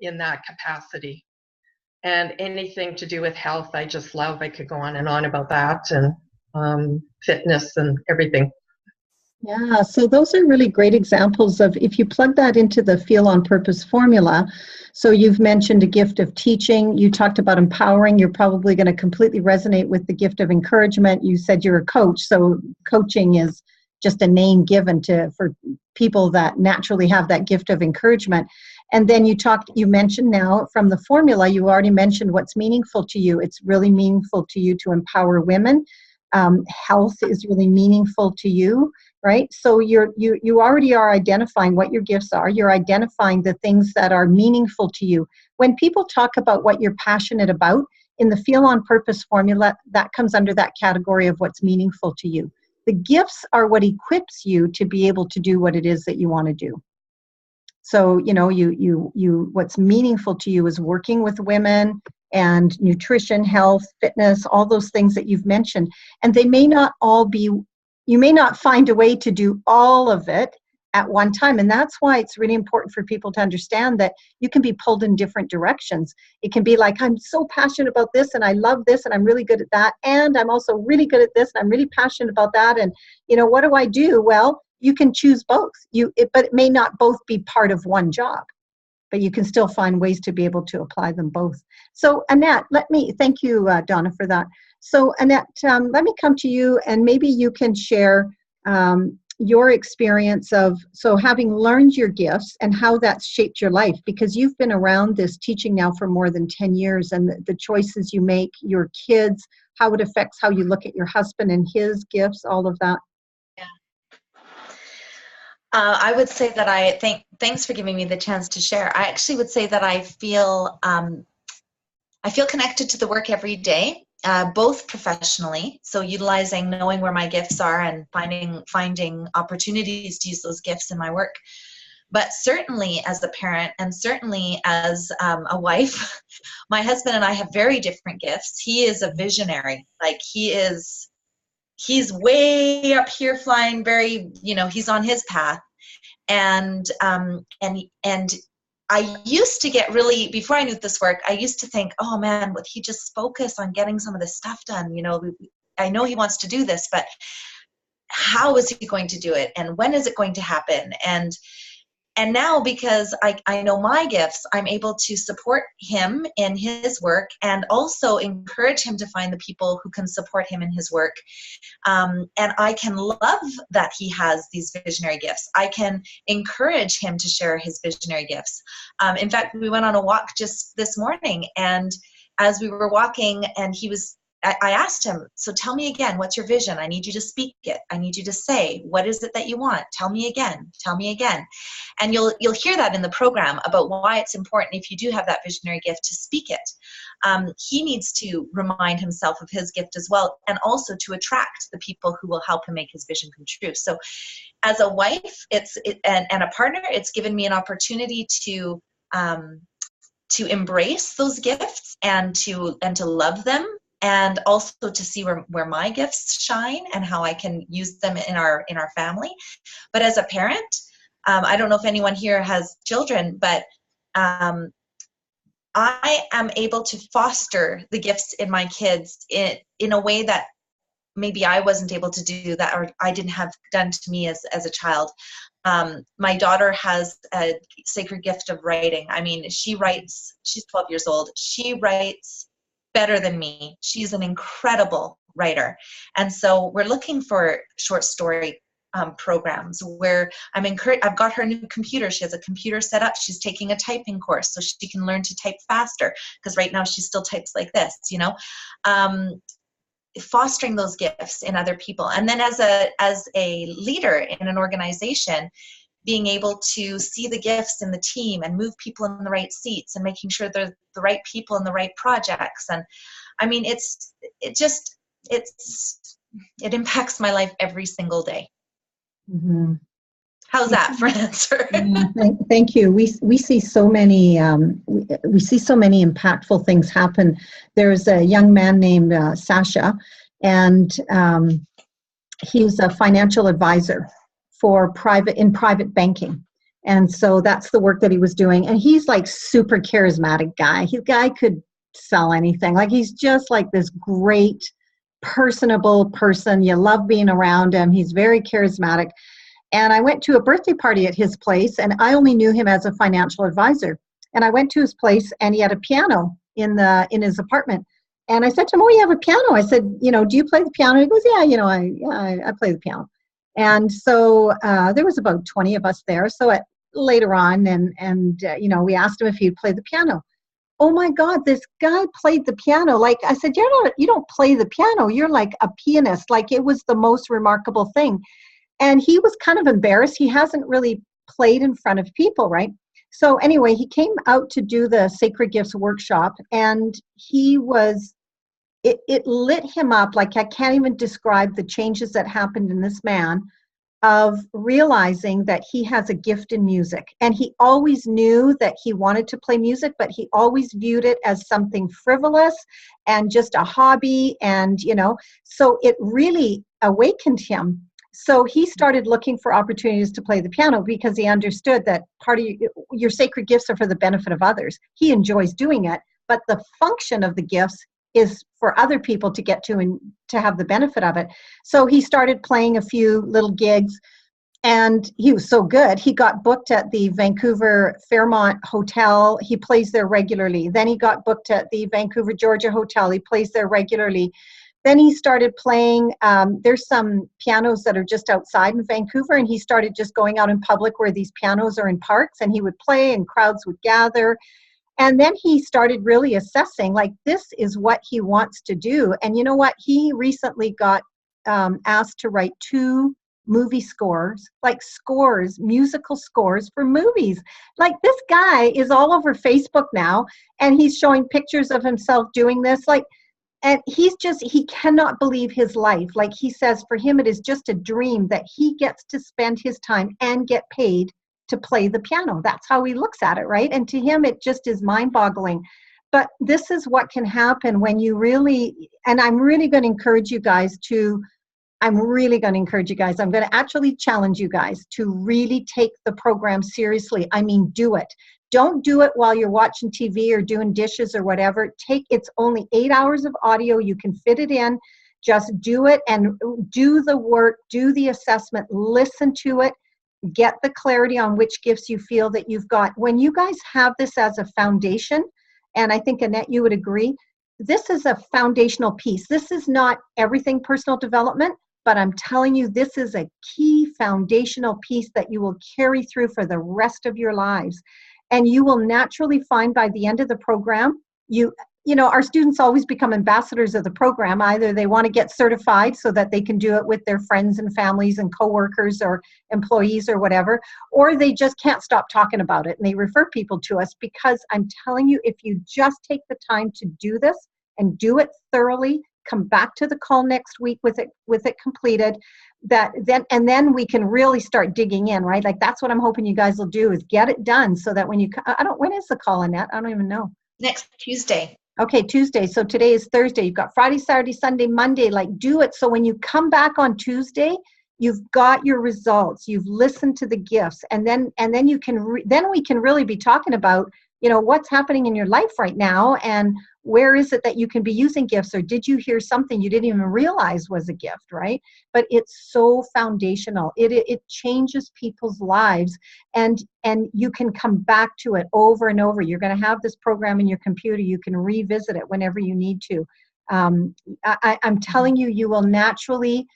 in that capacity. And anything to do with health, I just love. I could go on and on about that, and fitness and everything. Yeah, so those are really great examples of if you plug that into the Feel on Purpose formula. So you've mentioned a gift of teaching. You talked about empowering. You're probably going to completely resonate with the gift of encouragement. You said you're a coach, so coaching is just a name given for people that naturally have that gift of encouragement. And then you mentioned now from the formula, you already mentioned what's meaningful to you. It's really meaningful to you to empower women. Health is really meaningful to you, right? So you already are identifying what your gifts are. You're identifying the things that are meaningful to you. When people talk about what you're passionate about, in the Feel on Purpose formula, that comes under that category of what's meaningful to you. The gifts are what equips you to be able to do what it is that you want to do. So, what's meaningful to you is working with women and nutrition, health, fitness, all those things that you've mentioned. And they may not all be, you may not find a way to do all of it at one time. And that's why it's really important for people to understand that you can be pulled in different directions. It can be like, I'm so passionate about this and I love this and I'm really good at that. And I'm also really good at this and I'm really passionate about that. And, what do I do? Well, you can choose both. But it may not both be part of one job, but you can still find ways to be able to apply them both. So Annette, thank you, Donna, for that. So Annette, let me come to you and maybe you can share your experience of having learned your gifts and how that's shaped your life, because you've been around this teaching now for more than 10 years, and the choices you make, your kids, how it affects how you look at your husband and his gifts, all of that. Yeah. I would say that thanks for giving me the chance to share. I actually would say that I feel connected to the work every day. Both professionally, so utilizing, knowing where my gifts are and finding opportunities to use those gifts in my work. But certainly as a parent and certainly as a wife, my husband and I have very different gifts. He is a visionary. Like he's way up here flying very, he's on his path. And I used to get really, before I knew this work, I used to think, oh man, would he just focus on getting some of this stuff done? I know he wants to do this, but how is he going to do it? And when is it going to happen? And And now, because I know my gifts, I'm able to support him in his work and also encourage him to find the people who can support him in his work. And I can love that he has these visionary gifts. I can encourage him to share his visionary gifts. In fact, we went on a walk just this morning, and as we were walking, and I asked him, so tell me again, what's your vision? I need you to speak it. I need you to say, what is it that you want? Tell me again. Tell me again. And you'll hear that in the program about why it's important, if you do have that visionary gift, to speak it. He needs to remind himself of his gift as well, and also to attract the people who will help him make his vision come true. So as a wife and a partner, it's given me an opportunity to embrace those gifts and to love them, and also to see where my gifts shine and how I can use them in our family. But as a parent, I don't know if anyone here has children, but I am able to foster the gifts in my kids in a way that maybe I wasn't able to do that, or I didn't have done to me as a child. My daughter has a sacred gift of writing. I mean, she writes, she's 12 years old. She writes better than me. She's an incredible writer. And so we're looking for short story programs where I've got her a new computer. She has a computer set up. She's taking a typing course so she can learn to type faster, because right now she still types like this, fostering those gifts in other people. And then as a leader in an organization, being able to see the gifts in the team and move people in the right seats and making sure they're the right people in the right projects. And I mean, it impacts my life every single day. Mm-hmm. How's that for an answer? Thank you. We see so many we see so many impactful things happen. There's a young man named Sasha, and he's a financial advisor for private banking. And so that's the work that he was doing. And he's like super charismatic guy. His guy could sell anything. Like, he's just like this great, personable person. You love being around him. He's very charismatic. And I went to a birthday party at his place, and I only knew him as a financial advisor. And I went to his place, and he had a piano in his apartment. And I said to him, "Oh, you have a piano?" I said, "Do you play the piano?" He goes, "Yeah, I play the piano." And so there was about 20 of us there. So later on, and we asked him if he'd play the piano. Oh my God, this guy played the piano. Like, I said, you don't play the piano. You're like a pianist. Like, it was the most remarkable thing. And he was kind of embarrassed. He hasn't really played in front of people, right? So anyway, he came out to do the Sacred Gifts workshop, and it lit him up. Like, I can't even describe the changes that happened in this man, of realizing that he has a gift in music. And he always knew that he wanted to play music, but he always viewed it as something frivolous and just a hobby. And, so it really awakened him. So he started looking for opportunities to play the piano, because he understood that part of your sacred gifts are for the benefit of others. He enjoys doing it, but the function of the gifts is for other people to get to and to have the benefit of it. So he started playing a few little gigs, and he was so good. He got booked at the Vancouver Fairmont Hotel. He plays there regularly. Then he got booked at the Vancouver Georgia Hotel. He plays there regularly. Then he started playing, there's some pianos that are just outside in Vancouver, and he started just going out in public where these pianos are in parks, and he would play and crowds would gather. And then he started really assessing, like, this is what he wants to do. And you know what? He recently got asked to write 2 movie scores, musical scores for movies. Like, this guy is all over Facebook now, and he's showing pictures of himself doing this. And he cannot believe his life. Like, he says for him, it is just a dream that he gets to spend his time and get paid to play the piano. That's how he looks at it, right? And to him, it just is mind-boggling. But this is what can happen when you really, and I'm really going to encourage you guys. I'm going to actually challenge you guys to really take the program seriously. I mean, do it. Don't do it while you're watching TV or doing dishes or whatever. It's only 8 hours of audio. You can fit it in. Just do it and do the work, do the assessment, listen to it. get the clarity on which gifts you feel that you've got. When you guys have this as a foundation, and I think, Annette, you would agree, this is a foundational piece. This is not everything personal development, but I'm telling you, this is a key foundational piece that you will carry through for the rest of your lives. And you will naturally find by the end of the program, you know, our students always become ambassadors of the program. Either they want to get certified so that they can do it with their friends and families and coworkers or employees or whatever, or they just can't stop talking about it and they refer people to us, because I'm telling you, if you just take the time to do this and do it thoroughly, come back to the call next week with it completed, then we can really start digging in, right? Like, that's what I'm hoping you guys will do, is get it done so that when is the call, Annette? I don't even know. Next Tuesday. Okay, Tuesday. So today is Thursday. You've got Friday, Saturday, Sunday, Monday. Like, do it so when you come back on Tuesday, you've got your results. You've listened to the gifts, and then you can then we can really be talking about, you know, what's happening in your life right now, and where is it that you can be using gifts, or did you hear something you didn't even realize was a gift, right? But it's so foundational. It changes people's lives, and you can come back to it over and over. You're going to have this program in your computer. You can revisit it whenever you need to. I'm telling you, you will naturally,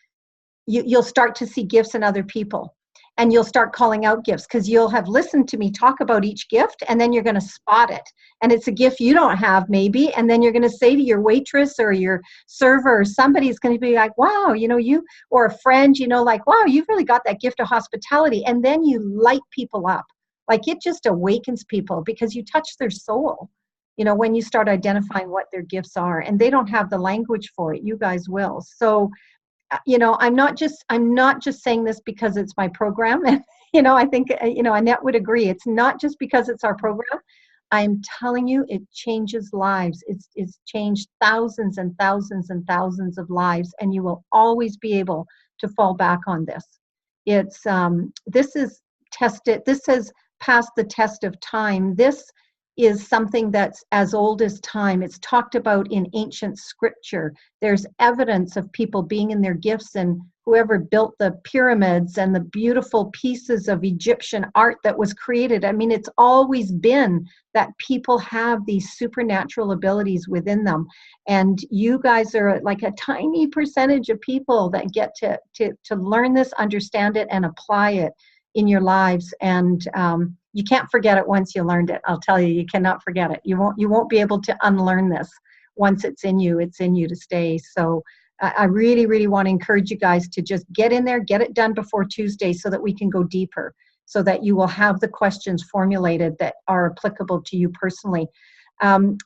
you'll start to see gifts in other people. And you'll start calling out gifts, because you'll have listened to me talk about each gift, and then you're going to spot it. And it's a gift you don't have maybe, and then you're going to say to your waitress or your server or somebody's going to be like, wow, you know, you, or a friend, you know, like, wow, you've really got that gift of hospitality. And then you light people up. Like, it just awakens people because you touch their soul, you know, when you start identifying what their gifts are, and they don't have the language for it. You guys will. So, you know, I'm not just saying this because it's my program. And, you know, I think, you know, Annette would agree. It's not just because it's our program. I'm telling you, it changes lives. It's changed thousands and thousands and thousands of lives. And you will always be able to fall back on this. It's, this is tested. This has passed the test of time. This is something that's as old as time. It's talked about in ancient scripture. There's evidence of people being in their gifts, and whoever built the pyramids and the beautiful pieces of Egyptian art that was created. I mean, it's always been that people have these supernatural abilities within them. And you guys are like a tiny percentage of people that get to learn this, understand it, and apply it in your lives. And you can't forget it once you learned it. I'll tell you, you cannot forget it. You won't be able to unlearn this. Once it's in you to stay. So I really, really want to encourage you guys to just get in there, get it done before Tuesday, so that we can go deeper, so that you will have the questions formulated that are applicable to you personally.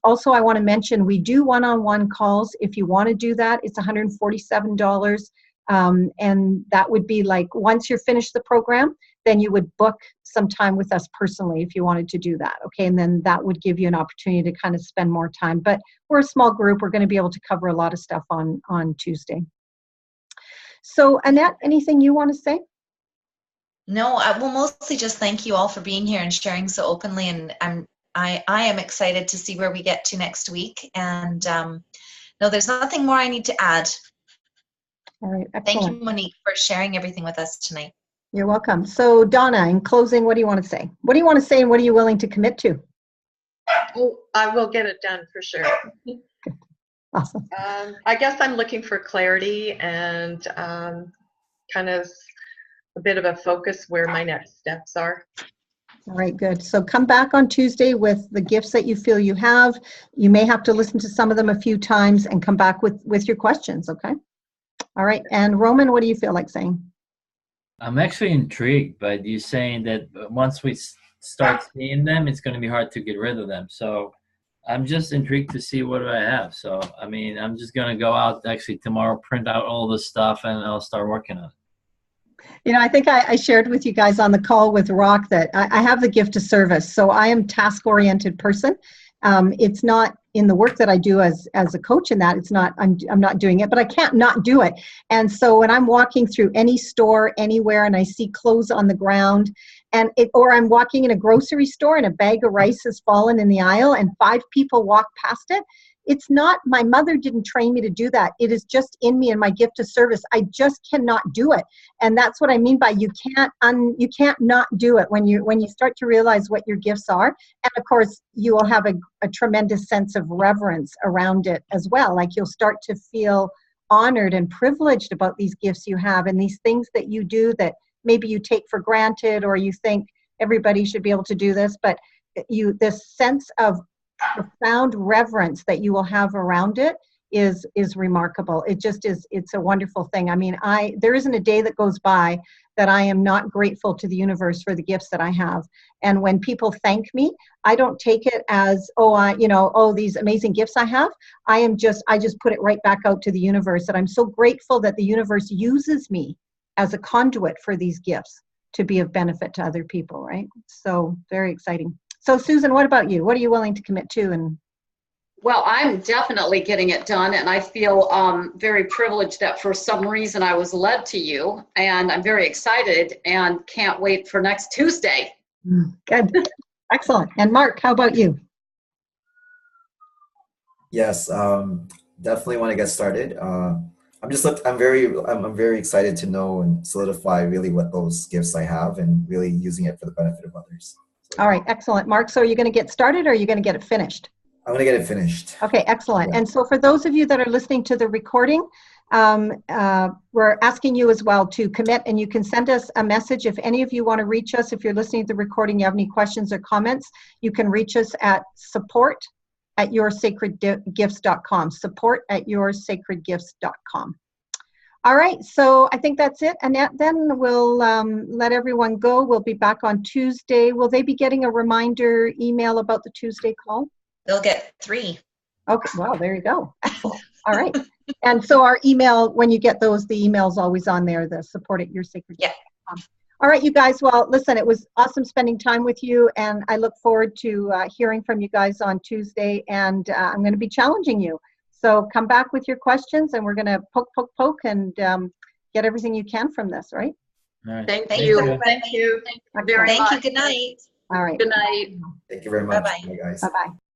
Also, I want to mention, we do one-on-one calls. If you want to do that, it's $147. And that would be like, once you're finished the program, then you would book some time with us personally if you wanted to do that. Okay. And then that would give you an opportunity to kind of spend more time. But we're a small group. We're going to be able to cover a lot of stuff on Tuesday. So, Annette, anything you want to say? No, I will mostly just thank you all for being here and sharing so openly. And I am excited to see where we get to next week. And no, there's nothing more I need to add. All right. Excellent. Thank you, Monique, for sharing everything with us tonight. You're welcome. So, Donna, in closing, what do you want to say? What do you want to say, and what are you willing to commit to? Oh, I will get it done for sure. Awesome. I guess I'm looking for clarity and kind of a bit of a focus where my next steps are. All right, good. So come back on Tuesday with the gifts that you feel you have. You may have to listen to some of them a few times and come back with your questions, okay? All right, and Roman, what do you feel like saying? I'm actually intrigued by you saying that once we start seeing them, it's going to be hard to get rid of them. So I'm just intrigued to see what I have. So, I mean, I'm just going to go out actually tomorrow, print out all the stuff, and I'll start working on it. You know, I think I shared with you guys on the call with Rock that I have the gift of service. So I am a task-oriented person. It's not in the work that I do as a coach in that, it's not, I'm not doing it, but I can't not do it. And so when I'm walking through any store, anywhere, and I see clothes on the ground, or I'm walking in a grocery store and a bag of rice has fallen in the aisle and 5 people walk past it, it's not, my mother didn't train me to do that. It is just in me and my gift of service. I just cannot do it. And that's what I mean by you can't not do it when you start to realize what your gifts are. And of course, you will have a tremendous sense of reverence around it as well. Like you'll start to feel honored and privileged about these gifts you have and these things that you do that maybe you take for granted, or you think everybody should be able to do this, but this sense of profound reverence that you will have around it is remarkable. It just is, it's a wonderful thing. I mean, there isn't a day that goes by that I am not grateful to the universe for the gifts that I have. And when people thank me, I don't take it as, these amazing gifts I have. I just put it right back out to the universe, that I'm so grateful that the universe uses me as a conduit for these gifts to be of benefit to other people, right? So very exciting. So Susan, what about you? What are you willing to commit to? And Well, I'm definitely getting it done, and I feel very privileged that for some reason I was led to you, and I'm very excited and can't wait for next Tuesday. Good. Excellent. And Mark, how about you? Yes, definitely want to get started. I'm very excited to know and solidify really what those gifts I have and really using it for the benefit of others. So, All right, excellent. Mark, so are you going to get started or are you going to get it finished? I'm going to get it finished. Okay, excellent. Yeah. And so for those of you that are listening to the recording, we're asking you as well to commit, and you can send us a message if any of you want to reach us. If you're listening to the recording, you have any questions or comments, you can reach us at support@yoursacredgifts.com, support@yoursacredgifts.com. All right, so I think that's it. Annette, then we'll let everyone go. We'll be back on Tuesday. Will they be getting a reminder email about the Tuesday call? They'll get 3. Okay, well, there you go. Excellent. All right. And so our email, when you get those, the email's always on there, the support@yoursacredgifts.com. Yeah. All right, you guys. Well, listen, it was awesome spending time with you, and I look forward to hearing from you guys on Tuesday, and I'm going to be challenging you. So come back with your questions, and we're going to poke, and get everything you can from this, right? All right. Thank Thank you. you. Thank you very Thank much. you. Good night. All right. Good night. Thank you very much. Bye-bye. Bye, guys. Bye-bye.